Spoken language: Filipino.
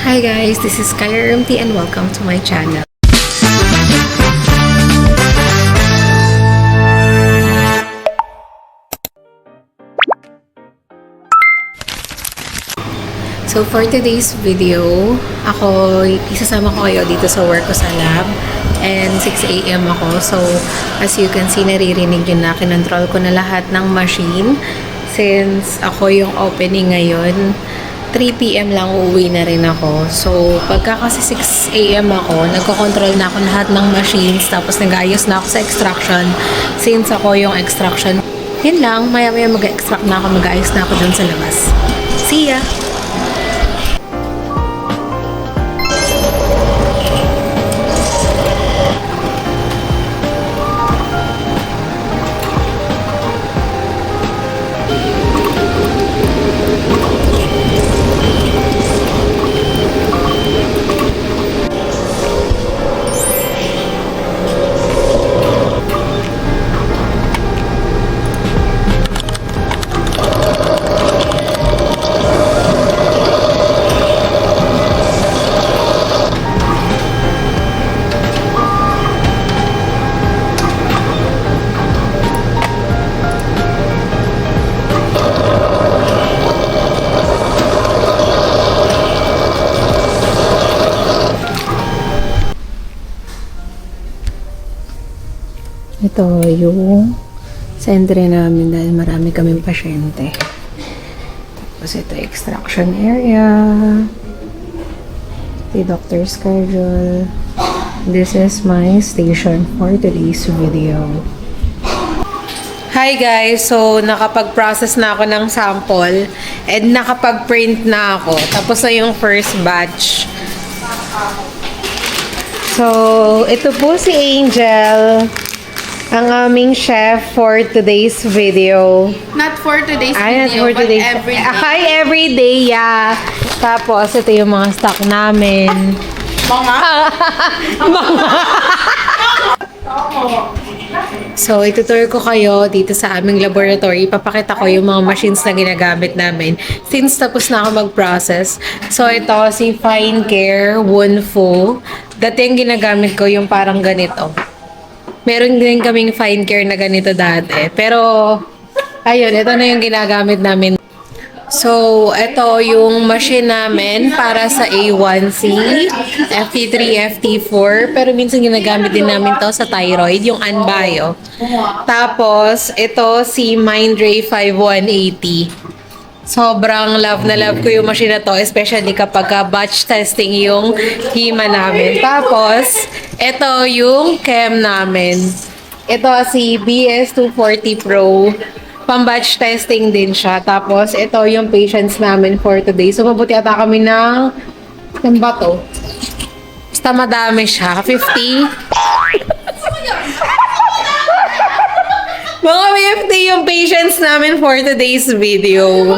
Hi guys, this is Kaya RMT and welcome to my channel. So for today's video, isasama ko kayo dito sa work ko sa lab and 6 AM ako. So as you can see, naririnig yun na kinontrol ko na lahat ng machine. Since ako yung opening ngayon, 3 PM lang uuwi na rin ako. So pagka kasi 6 AM ako, nagko-control na ako lahat ng machines, tapos nag-aayos na ako sa extraction. Since ako yung extraction, yun lang, maya-maya mag-extract na ako, mag-aayos na ako dun sa labas. See ya! Ito yung sentry namin dahil marami kaming pasyente. Tapos ito extraction area. The doctor schedule. This is my station for today's video. Hi guys! So, nakapag-process na ako ng sample and nakapag-print na ako. Tapos na yung first batch. So, ito po si Angel. Ang aming chef for today's video. Not for today's Ay, video, for today's, but every day. Hi, everyday, yeah. Tapos, ito yung mga stock namin. Mga? So, itutur ko kayo dito sa aming laboratory. Ipapakita ko yung mga machines na ginagamit namin since tapos na ako mag-process. So, ito si Fine Care Wunfu. Dati yung ginagamit ko yung parang ganito. Meron din kaming Fine Care na ganito dati. Pero, ayun, ito na yung ginagamit namin. So, ito yung machine namin para sa A1C, FT3, FT4. Pero minsan ginagamit din namin to sa thyroid, yung Anbio. Tapos, ito si Mindray 5180. Sobrang love na love ko yung machine na to, especially kapag batch testing yung hima namin. Tapos, ito yung chem namin. Ito si BS240 Pro. Pang-batch testing din siya. Tapos, ito yung patients namin for today. So, mabuti ata kami ng bato. Basta madami siya. 50. Mga 50 yung patients namin for today's video.